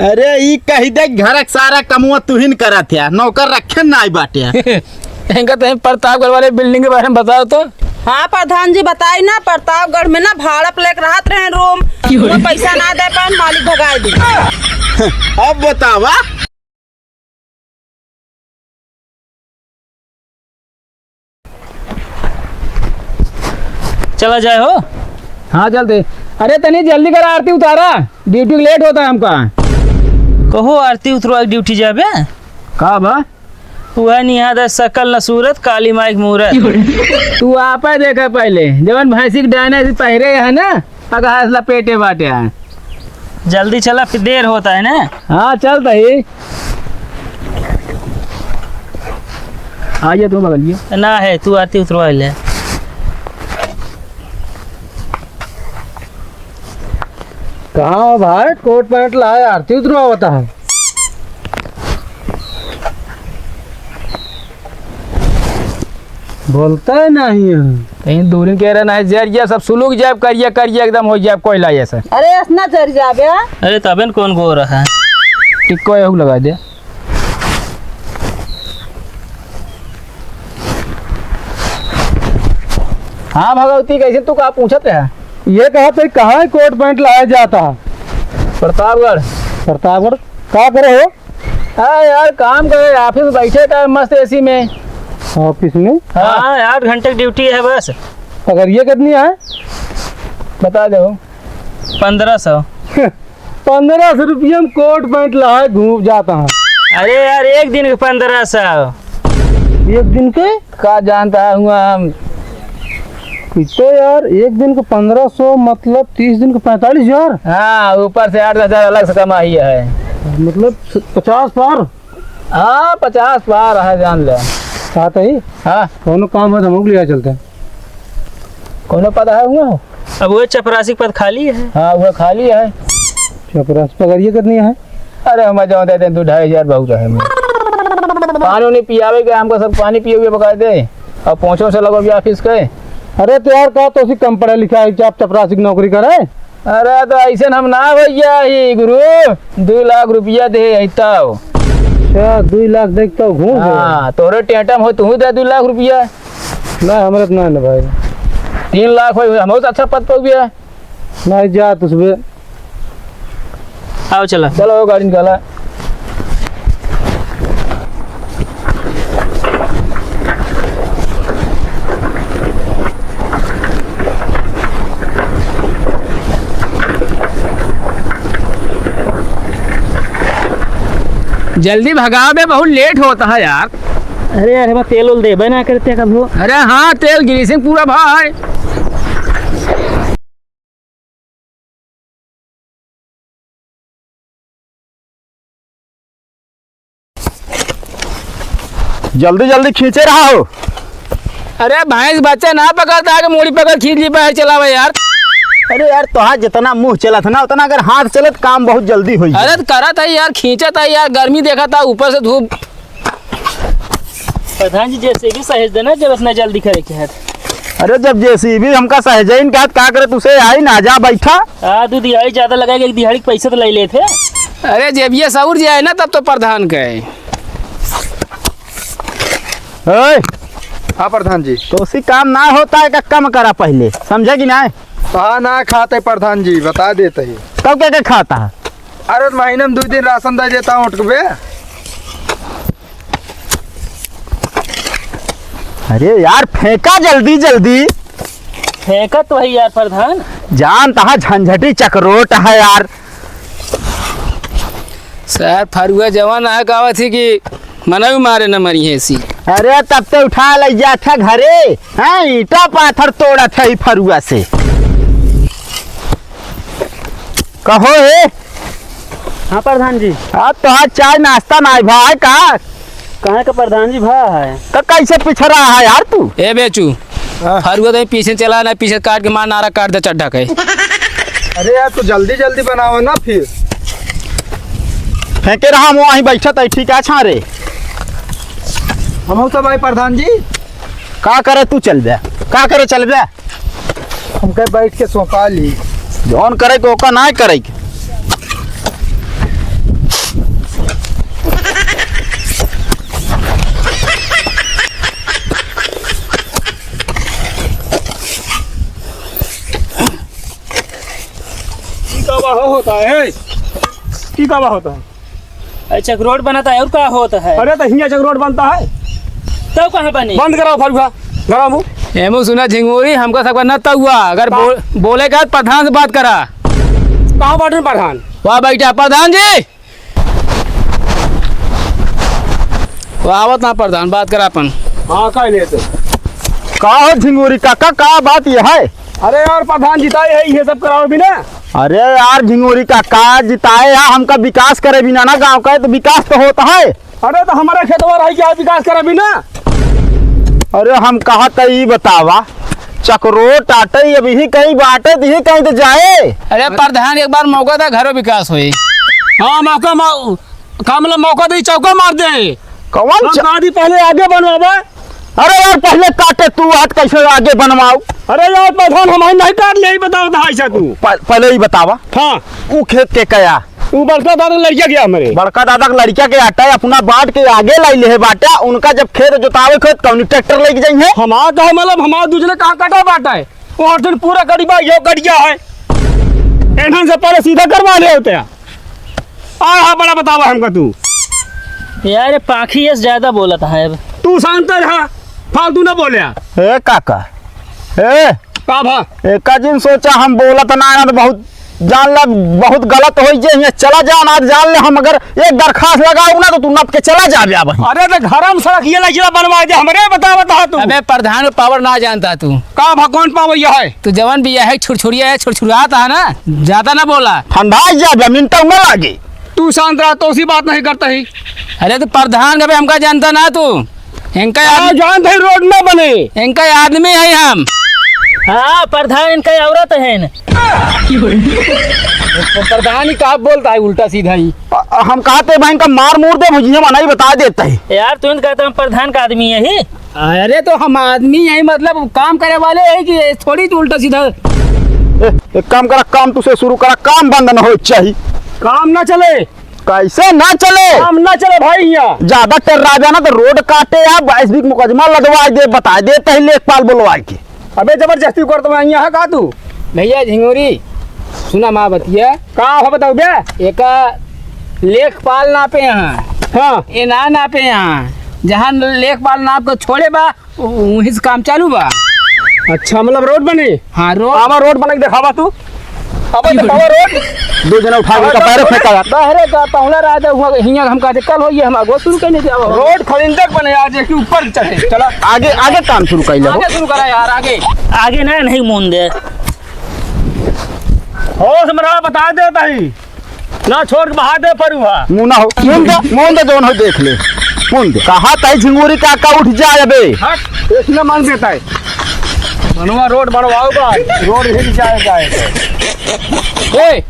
अरे ई कही दे घर सारा कमुआ तुहिन करा था, नौकर रखे ना आई बाटे। इनका तो प्रतापगढ़ वाले बिल्डिंग के बारे में बताओ तो। हाँ प्रधान जी बताई ना, प्रतापगढ़ में ना भाड़ा पे लेकर रहत रहे रूम, वो पैसा ना दे पाए मालिक भगाए दी। अब बतावा। चला जाए हो। हाँ चलते। अरे तनी जल्दी कर, आरती उतारा, ड्यूटी लेट होता है हमका। कहो आरती उतरवा ड्यूटी जाबे। का बा? वह निहादा सकल न सूरत काली माइक मूरत। तू आप देखा पहले जवन भैंसी डायना से पहरे है ना, अगर हंसला पेटे बाटे है। जल्दी चला फिर देर होता है ना। हाँ चल तही आइए तुम बगलिए ना है तू आरती उतरवा ले। कहाँ भाई कोट पैंट लाए, आरती उतरवा होता है। बोलता है नहीं है। कहीं दूरी कह रहा नहीं जरिया सब सुलूक जाए करिए करिए एकदम हो जाए कोयला ऐसा। अरे इतना जर जाबे। अरे तबन कौन गो रहा है। टिक्को एहू लगा दे। हाँ भगवती कैसे तू कहा पूछत है? ये कहा तो कहाँ कोट पैंट लाया जाता है? प्रतापगढ़। प्रतापगढ़ क्या करे हो? हाँ यार काम करे, ऑफिस में बैठे का मस्त एसी में। ऑफिस में? हाँ 8 घंटे की ड्यूटी है बस। अगर ये कितनी है बता दो। 1500। 1500 रुपये में कोट पैंट लाए घूम जाता है। अरे यार एक दिन के 1500। एक दिन के का जानता है हुआ हम तो यार। एक दिन को 1500 मतलब 30 दिन को 45,000। हाँ ऊपर से 8-10 हजार अलग से कमाई है, मतलब 50 पार। हाँ 50 पार है जान ले। साथ ही हाँ कौन काम है हम लिया चलते हैं। कौन पता है हुआ? अब वो चपरासी पद खाली है। हाँ वो खाली है। चपरासी पगार ये कितनी है? अरे हम जाओ देते हैं 2-2.5 बहुत है। पानी नहीं पियावे के हमको, सब पानी पिए हुए बका दे और पहुँचो से लगो भी ऑफिस के। अरे तो यार कहा तो कम पढ़ा लिखा है आप चपरासी की नौकरी करे? अरे तो ऐसे हम ना भैया ही गुरु 2 लाख रुपया दे तब। अच्छा 2 लाख देखता हूँ घूम। हाँ तोरे टेटम हो तू दे 2 लाख रुपया। ना हमारे तो ना भाई 3 लाख हो हम अच्छा पद पर गया ना जा तो सुबह। आओ चला। चलो गाड़ी निकाला। जल्दी भगाओ बे, बहुत लेट होता है यार। अरे यार हम तेल उल देबे ना करते कब। अरे हाँ तेल ग्रीसिंग पूरा भाई। जल्दी जल्दी खींचे रहा हो। अरे भैंस बच्चा ना पकड़ता है कि मूड़ी पकड़ खींच ली बाहर चलावा यार। अरे यार तोहार जितना मुंह चला था ना उतना अगर हाथ चलत काम बहुत जल्दी हो। अरे तो करा था यार, खींचा था यार, गर्मी देखा था ऊपर से धूप। प्रधान जी जैसे भी सहेज देना जब इतना जल्दी करे के है। अरे जब जेसीबी हमका सहजइन का क्या करे तुसे आई ना जा बैठा। हाँ 2 दिहाड़ी ज्यादा लगाएगा, 1 दिहाड़ी के पैसे तो ले लेते। अरे जब ये सऊर जाए ना तब तो प्रधान के। हाँ प्रधान जी। तो उसी काम ना होता है का कम करा पहले, समझे कि ना? कहा ना खाते प्रधान जी बता देते ही। कब क्या खाता है? अरे महीने में 2 दिन राशन दे देता हूँ उठके। अरे यार फेंका जल्दी जल्दी। फेंका तो है यार प्रधान। जान तहा झंझटी चक्रोट है यार। सर फरुआ जवान आया कहा थी कि मना भी मारे न मरी है सी। अरे तब तो उठा ले जा था घरे। हाँ ईटा पाथर तोड़ा था ही फरुआ से। कहो हे। हाँ प्रधान जी। हाँ तो हाँ चाय नाश्ता ना भाई का कहाँ का प्रधान जी भा है? तो कैसे पिछ रहा है यार तू? ए बेचू फरुआ तो पीछे चला ना, पीछे काट के मार नारा काट दे चड्ढा के। अरे यार तो जल्दी जल्दी बनाओ ना फिर। फेंके रहा हम वहीं बैठा था ठीक है छारे। हम सब भाई प्रधान जी। का करे तू चल बे, का करे चल बे। हम कहीं बैठ के सौंपा ली। जौन करे को ओका ना करे के। होता है की का होता है? अच्छा रोड बनाता है और क्या होता है? अरे तो हिया जग रोड बनता है। तो कहाँ बनी? बंद कराओ फरुआ घरा मुँह। हेमू सुना झिंगुरी हमको सबका न तक हुआ अगर बोले का प्रधान से बात करा। कहाँ बाटे प्रधान? वाह बेटा प्रधान जी वाह आवत ना प्रधान बात करा अपन। हाँ कह लेते। का हो झिंगुरी काका का बात ये है? अरे यार प्रधान जिताए है ये सब कराओ भी ना। अरे यार झिंगुरी काका जिताए या हमका विकास करे बिना ना गांव का तो विकास तो होता है। अरे तो हमारे खेतवा रही क्या विकास करे भी ना। अरे हम कहा तो ये बतावा चक्रो टाटे अब यही कहीं बाटे तो यही कहीं तो जाए। अरे प्रधान एक बार मौका था घरों विकास हुई। हाँ मौका का मतलब मौका दी चौका मार दे। कौन आदि पहले आगे बनवाबा। अरे यार पहले काटे तू हाथ कैसे आगे बनवाऊ। अरे यार प्रधान हमारे नहीं काट ले बताओ ऐसा तू पहले ही बतावा। हाँ वो खेत के कया तू बड़का दादा लड़किया गया हमारे बड़का दादा के लड़का के आटा अपना बाट के आगे लाई ले बाटा उनका जब खेत जोतावे खेत कौन ट्रैक्टर लेके जाइए। हमारा कहे मतलब हमारा दूसरे कहाँ काटा बाटा है वो हर पूरा कड़ीबा यो कटिया है एनहन से पहले सीधा करवा ले होते हैं। हाँ बड़ा बतावा हमका तू यार पाखी ये ज्यादा बोलता है। अब तू शांत रहा फालतू ना बोले। ए काका ए का भा एक दिन सोचा हम बोलत ना तो बहुत जान ला बहुत गलत हो जे चला जा ना जान ले हम अगर एक दरखास्त लगाऊ ना तो तू नप के चला जा भाई। अरे तो घर में सड़क ये लगी बनवा दे हमरे बता तू। अबे प्रधान पावर ना जानता तू का भा कौन पावर ये है तू जवान भी है छुड़छुड़िया है छुड़छुड़ाता है ना ज्यादा ना बोला ठंडा जा मिनट में लागे। तू शांत रहा तो उसी बात नहीं करता ही। अरे तो प्रधान कभी हमका जानता ना तू इनका जान थे रोड ना बने इनका आदमी है हम। हाँ प्रधान इनका औरत है न। प्रधान ही कहा बोलता है उल्टा सीधा ही। हम कहते भाई इनका मार मूर दे मुझे मना ही बता देता है। यार तू कहता हूँ प्रधान का आदमी है ही। अरे तो हम आदमी यही मतलब काम करे वाले है कि थोड़ी तो उल्टा सीधा। एक काम करा काम तुझसे शुरू करा काम बंद न हो चाहिए। काम ना चले कैसे ना चले काम ना चले भाई यहाँ ज्यादा टर राजा ना तो रोड काटे या 22 बीघ मुकदमा लगवा दे बता दे पहले लेखपाल बुलवा के। अबे जबरदस्ती कर तो यहाँ का तू भैया झिंगुरी सुना माँ बतिया का बताओ बे। एक लेखपाल नापे यहाँ हाँ ये ना नापे यहाँ जहाँ लेखपाल नाप को छोड़े बा वहीं से काम चालू बा। अच्छा मतलब रोड बनी। हाँ रोड हमारा रोड बना के दिखावा तू। अब दिखावा रोड दो जना उठा के पैर फेंका बहरे का पहला राजा हुआ हियाँ हम कहते कल हो ये हम आगो शुरू करने जाओ रोड खलिंदक बने आज एक ऊपर चढ़े चला आगे आगे काम शुरू कर लो। आगे शुरू करा यार आगे आगे ना नहीं मुन दे होश मरा बता दे भाई ना छोड़ के बहा दे परुआ मुना हो मुन दे जोन हो देख ले मुन दे कहा तय झिंगुरी काका उठ जाए बे। हट इसने मांग देता है बनवा रोड बनवाओगा रोड हिल जाएगा। ए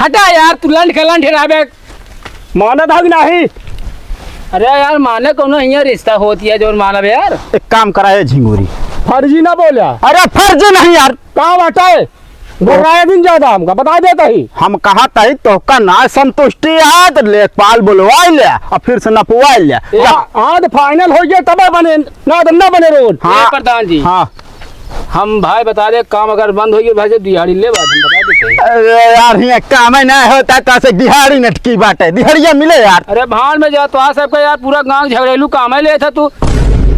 हटा यार तू लंड के लंड हिराबे माना था कि नहीं। अरे यार माने कोनो यहाँ रिश्ता होती है जो मानव यार। एक काम करा है झिंगुरी फर्जी ना बोला। अरे फर्ज नहीं यार कहाँ हटाए बोराया दिन ज्यादा हमका बता देता ही। हम कहा तही तो का ना संतुष्टि है तो लेखपाल बुलवा ले और फिर से नपवा ले। हाँ तो फाइनल हो गया तब बने ना बने रोड। हाँ प्रधान जी हाँ हम भाई बता दे काम अगर बंद हो गया भाई से दिहाड़ी ले बात हम बता देते हैं। अरे यार ये काम नहीं होता तो से दिहाड़ी नटकी बात है दिहाड़िया मिले यार। अरे भाड़ में जा तो आ सबका यार पूरा गांव झगड़ेलू काम है ले था तू।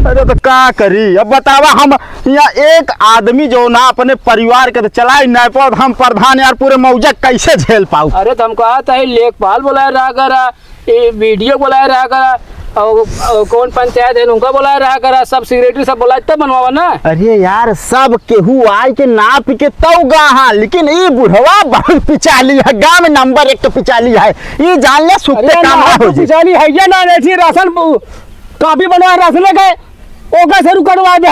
अरे तो क्या करी अब बतावा हम यहाँ एक आदमी जो ना अपने परिवार के तो चलाई नहीं पाओ हम प्रधान यार पूरे मौजा कैसे झेल पाऊ। अरे तो हमको आता है लेखपाल बुलाया रहा करा वीडियो बुलाया रहा करा और कौन पंचायत है उनका बुलाया रहा करा सब सेक्रेटरी सब बुलाया तब बनवावा ना। अरे यार सब केहू आए के नाप के तो गा लेकिन ये बुढ़वा बहुत पिचाली है गाँव में नंबर 1 तो पिचाली है ये जान ले सुखते काम ना हो पिछाली है या ना नहीं राशन काफी बनवा राशन गए ओका शुरू करवा दे।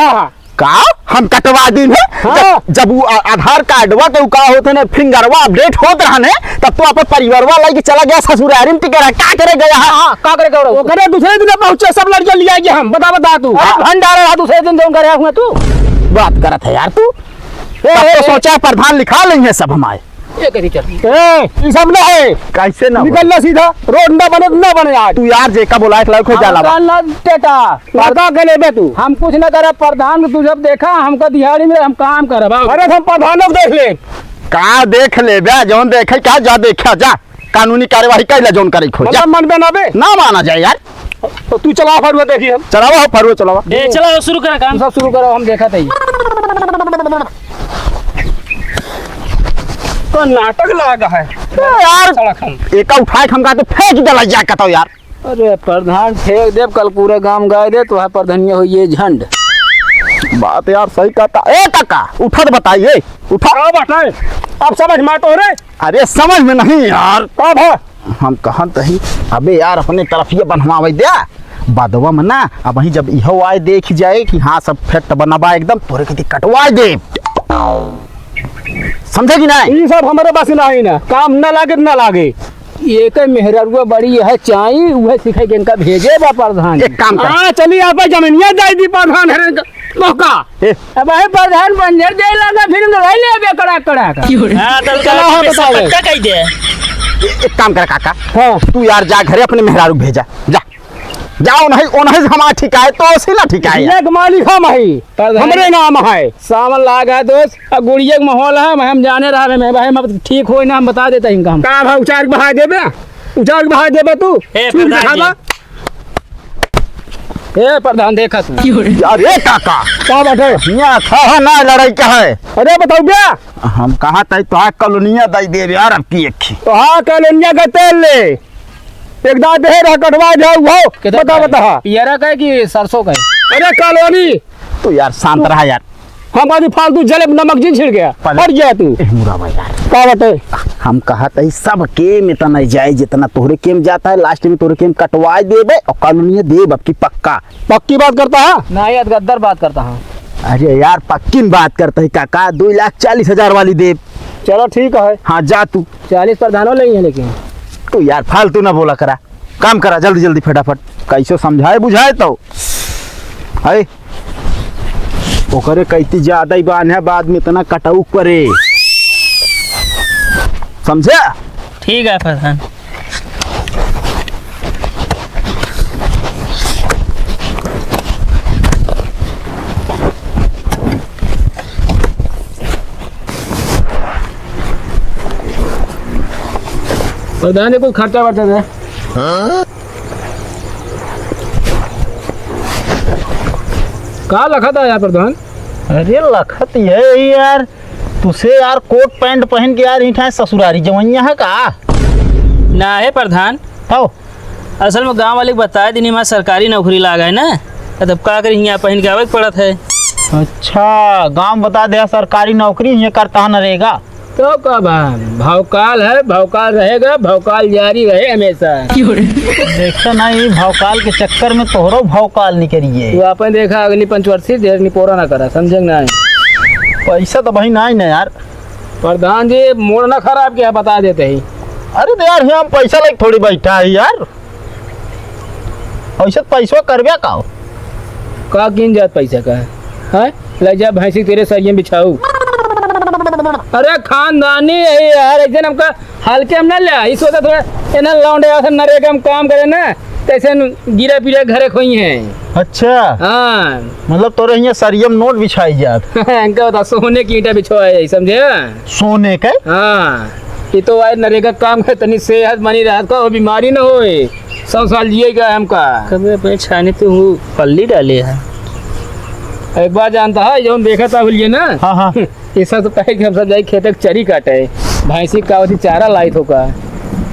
का हम कटवा दी है। हाँ। जब वो आधार कार्डवा के का होते ने फिंगरवा अपडेट होत रहने तब तो अपन परिवारवा लेके चला गया ससुरारी में टिकरा क्या करे गया। हाँ का करे वो करे दूसरे दिन पहुंचे सब लड़के लिया गया हम बता तू भंडारा रहा दूसरे दिन जो करे हुआ तू बात करत है यार तू तो सोचा प्रधान लिखा लेंगे सब हमारे ये करी चल ये सब ना है कैसे ना निकलना सीधा रोड ना बने आज तू यार जेका बुलाए लायक हो जाला ना टेटा लड़का के ले बे तू। हम कुछ ना करे प्रधान तू जब देखा हमको दिहाड़ी में हम काम करे अरे हम प्रधानों को देख ले का देख ले बे जौन देखे क्या जा देखा जा कानूनी कार्यवाही कैला जौन करे खो जा मतलब मन में ना बे ना माना जाए यार। तो तू चला फरुआ देखी हम चलावा हो फरुआ चलावा। ए चलो शुरू करा काम। सब शुरू करो, हम देखा थे तो नाटक लगा है यार सड़क हम एक उठाए हम का तो फेंक दला जा कतो यार। अरे प्रधान फेंक देव कल पूरे गांव गाय दे तो प्रधानिया हुई ये झंड। बात यार सही कहता ए काका उठा तो बताइए उठा। का बताए अब समझ में तो रे अरे समझ में नहीं यार कब है हम कहाँ तही अबे यार अपने तरफ ये बनवावे दे बादवा में ना। अब वही जब इहो आए देख जाए कि हाँ सब फेट बनवा एकदम तोरे के कटवा दे समझे कि नहीं। ये सब हमारे पास ना ही ना काम ना लागे ना लागे। एक मेहरुआ बड़ी है चाई वह सिखाई के इनका भेजे बा प्रधान। एक काम कर हाँ चलिए आप जमीनिया जाए दी प्रधान है मौका अब है प्रधान बंजर दे लगा फिर लड़ाई ले बे कड़ा कड़ा हां तो चलो, हाँ, बताओ। पक्का कह दे। एक काम कर काका हाँ तू यार जा घरे अपने मेहरारू भेजा जा जाओ नहीं ओ नहीं हमारा ठिकाए तो सिला ठिकाए यार। एक मालिक हम ही प्रधान। हमरे नाम है सावन लागा दोस्त अब गुड़िया का माहौल है हम जाने रहा मैं भाई हम ठीक हो ना हम बता देते हैं हम का भाई उचार बहा देबे उचार बहा देबे तू ए, छूट प्रधान दिखावा। ए प्रधान देखा तू यार ए काका का बाटे यहाँ था ना लड़ाई क्या है। अरे बताओ क्या हम कहा तई तो कॉलोनिया दई दे यार अब की एक तो हाँ कलोनिया का तेल ले एक दांत दे रहा कटवा जाओ वो बता बता पियरा का है कि सरसों का है? अरे कॉलोनी तो यार शांत रहा यार। हम आदमी फालतू जले नमक जी छिड़ गया हट गया तू ए मुराबा यार का बाटे हम कहा तई सब के में तना जाए जितना तोहरे केम जाता है लास्ट में तोहरे केम कटवा देबे और कॉलोनिया देब अब की पक्का। पक्की बात करता है ना याद गद्दर बात करता हूँ। अरे यार पक्की बात करते है काका 2,40,000 वाली देब। चलो ठीक है हाँ जा तू 40 प्रधानों नहीं है लेकिन तो यार फालतू ना बोला करा काम करा जल्दी जल्दी फटाफट कैसे समझाए बुझाए तो है ओकरे कैती ज्यादा ही बान है बाद में इतना कटाऊ करे समझे। ठीक है प्रधान। प्रधान ने कुछ खर्चा वर्चा दे कहा लखा था यार प्रधान। अरे लखत है यार तुसे यार कोट पैंट पहन के यार इठा ससुरारी जवैया है का ना है प्रधान तो असल में गांव वाले बताए दिन में सरकारी नौकरी लागा है ना तब का करी यहाँ पहन के आवे पड़त है। अच्छा गांव बता दे सरकारी नौकरी ये करता न रहेगा तो कब भवकाल है भवकाल रहेगा भवकाल जारी रहे हमेशा। देखता नहीं भवकाल के चक्कर में तोहरो भवकाल निकलिए तू अपन देखा अगली पंचवर्षी देर निपोरा ना करा समझे ना। पैसा तो भाई ना ही ना यार। प्रधान जी मोड़ ना खराब क्या बता देते ही। अरे तो यार हम पैसा लाइक थोड़ी बैठा है यार ऐसा पैसा करबे का किन जात पैसा का है ले जा भैंसी तेरे सरिये बिछाऊ। अरे खानदानी है यार ऐसे हमका हल्के हम ना ले इस वक्त थोड़ा इन्हें लौंडे ऐसे नरेगा हम काम करे ना तैसे गिरे पीरे घरे खोई हैं। अच्छा हाँ मतलब तोरे यहाँ सरियम नोट बिछाई जात इनका बता सोने की ईंटा बिछवाए समझे। सोने के हाँ ये तो आए नरेगा काम है तनी सेहत बनी रहत का बीमारी ना होए 100 साल जिएगा हमका। कभी अपने छाने तो हूँ पल्ली डाले है। एक बार जानता है जब देखा था बोलिए ना हाँ हाँ ऐसा तो पहले कि हम सब जाए खेत चरी काटे भैंसी का होती चारा लाई होगा।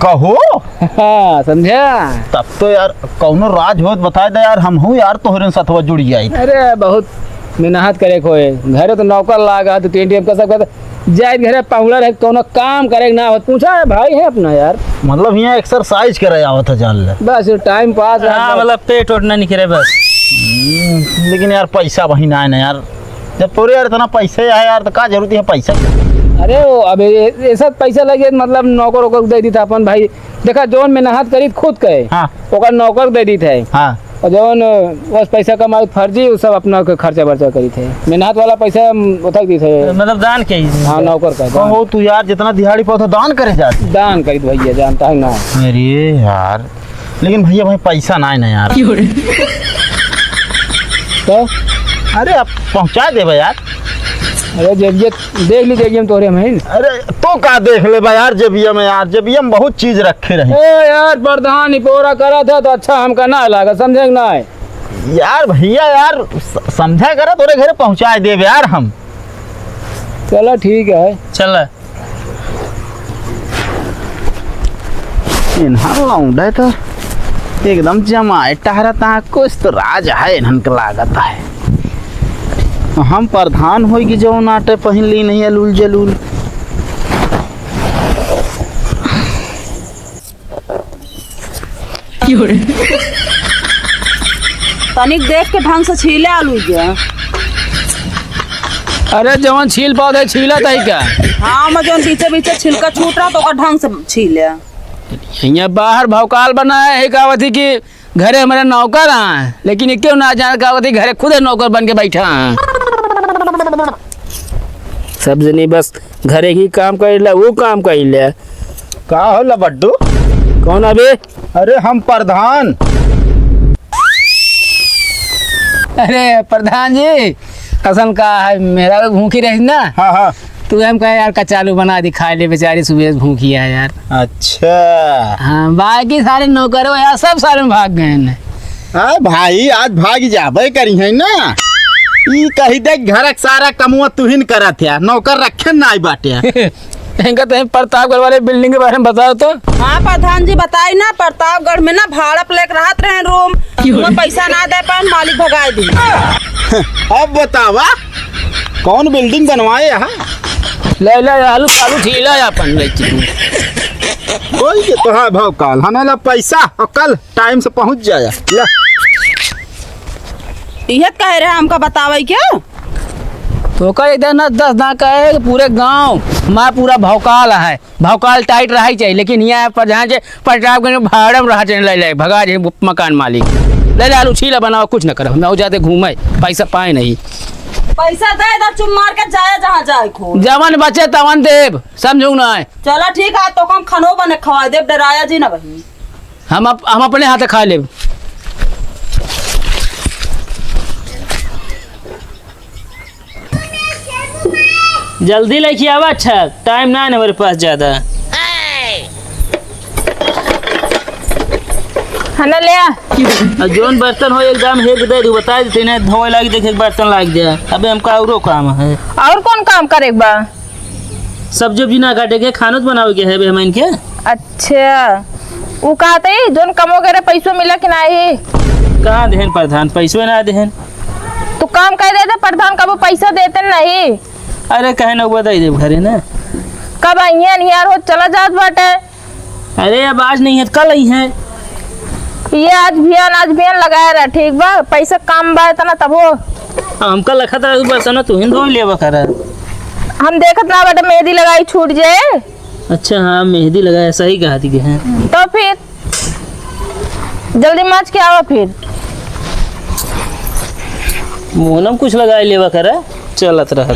कहो हाँ समझा। तब तो यार कौनो राज होत बता दे यार हम हूँ यार तोहरे सतवा जुड़ जाई। अरे बहुत मेहनत करे खोए घरे तो नौकर लागा तो टेंट का सब जाए घरे पहुला रहे कोनो काम करे ना हो पूछा है भाई है अपना यार मतलब यहाँ एक्सरसाइज करे आवत है जान ले बस टाइम पास। हाँ मतलब पेट वोट ना निकले बस। लेकिन यार पैसा वही ना है ना यार जब तोरे यार इतना पैसे है यार तो का जरूरत है पैसा की? अरे वो अब ऐसा पैसा लगे मतलब नौकर वोकर दे दी था अपन भाई देखा जोन मेहनत करी खुद कहे हाँ ओकर नौकर दे दी थे हाँ और जौन बस पैसा कमाई फर्जी वो सब अपना खर्चा वर्चा करी थे मेहनत वाला पैसा उठक दी थे। मतलब दान के ही। हाँ नौकर का दान, हो तू यार जितना दिहाड़ी पाओ तो दान करे जाती दान करी भैया जानता है ना। अरे यार लेकिन भैया भाई पैसा ना है ना यार तो अरे आप पहुँचा देबे यार अरे जेबिया देख ली जेबिया तोरे में। अरे तो का देख ले बा यार जेबिया में, यार जेबिया में बहुत चीज रखे रहे ए यार प्रधान निपोरा करा था तो अच्छा हमका ना लगा, समझे ना है यार। भैया यार समझा करा तोरे घरे पहुंचा देव यार हम। चलो ठीक है। चल इन्हन लौंडे तो एकदम जमाए टहरता, कुछ तो राज है इन्हन के लागत है। हम प्रधान होई कि जो नाटे पहन ली नहीं अलूल जलूल। तनिक देख के ढंग से छीले आलू के। अरे जवन छील पौधे छीला था क्या? हाँ मैं जो बीचे बीचे छिलका छूट रहा तो ओकर ढंग से छीले। यहाँ बाहर भौकाल बनाया है कावती कि घरे हमारे नौकर हैं, लेकिन ये क्यों ना जाने कावती घरे खुद नौकर बन के बैठा हैं। सब जनी बस घरे ही काम कर ले, वो काम कर ले। का होला बड्डू? कौन अबे? अरे हम प्रधान। अरे प्रधान जी कसम का है, मेरा भी भूखी रही ना। हाँ हाँ। तू हम कहे यार कचालू बना दी खा ले, बेचारी सुबह से भूखी है यार। अच्छा हाँ बाकी सारे नौकर हो यार सब सारे भाग गए हैं। हाँ भाई आज भाग जाबे करी है ना। ई कही देख घर का सारा कमुआ तुहिन करत है, नौकर रखे ना आई बाटे। इनका तो प्रतापगढ़ वाले बिल्डिंग के बारे में बताओ तो। हाँ प्रधान जी बताई ना, प्रतापगढ़ में ना भाड़ा पे लेकर रहत रहे रूम, मैं पैसा ना दे पाए मालिक भगाए दी। अब बतावा कौन बिल्डिंग बनवाए यहाँ? ले ले आलू आलू ठीला अपन कोई के तो है भाव काल हमें ला पैसा और कल टाइम से पहुँच जाया। ला यह कह रहे हमका बतावे क्या? तो कर इधर ना 10 ना कहे पूरे गांव माँ पूरा भौकाल है, भौकाल टाइट रहा ही चाहिए, लेकिन यहाँ पर जहाँ से प्रतापगढ़ में भाड़ा में रहा ले ले भगा जाए मकान मालिक। ले ले आलू छीला बनाओ, कुछ ना करो, मैं जाते घूमे पैसा पाए नहीं। पैसा दे इधर चुम मार के जाए जहाँ जाए खो। जवन बचे तवन देव, समझू ना है। चलो ठीक है तो कम खनो बने खवा दे, डराया जी ना बही। हम अपने हाथ खा ले। जल्दी लेके आवा, अच्छा टाइम ना है हमारे पास ज्यादा। खाना ले आ। और जोन बर्तन हो एकदम हेक दे दू, बता देते ना धोए लाग देखे बर्तन लाग जाए। अबे हमका औरो काम है। और कौन काम करे बा? सब्जी भी ना काटे के खाना तो बनावे के है बे हम इनके। अच्छा वो कहते जोन कमो करे पैसों मिला कि नहीं? कहाँ देहन प्रधान, पैसों ना देहन। तू काम कर देते प्रधान, कब पैसा देते नहीं? अरे कहे ना बता दे घरे ना। कब आइए नियार हो चला जात बाटे। अरे अब आज नहीं है कल ही है। ये आज बियान लगाया रहा, ठीक बा पैसा काम बा इतना तब हो। हमका लखा था बर्तन तू ही धो लेवा कर। हम देखत ना बाटे मेहंदी लगाई छूट जाए। अच्छा हाँ मेहंदी लगाया, सही कहा थी है। तो फिर जल्दी माच के आओ फिर। मोनम कुछ लगाए लेवा कर, चलत रहा।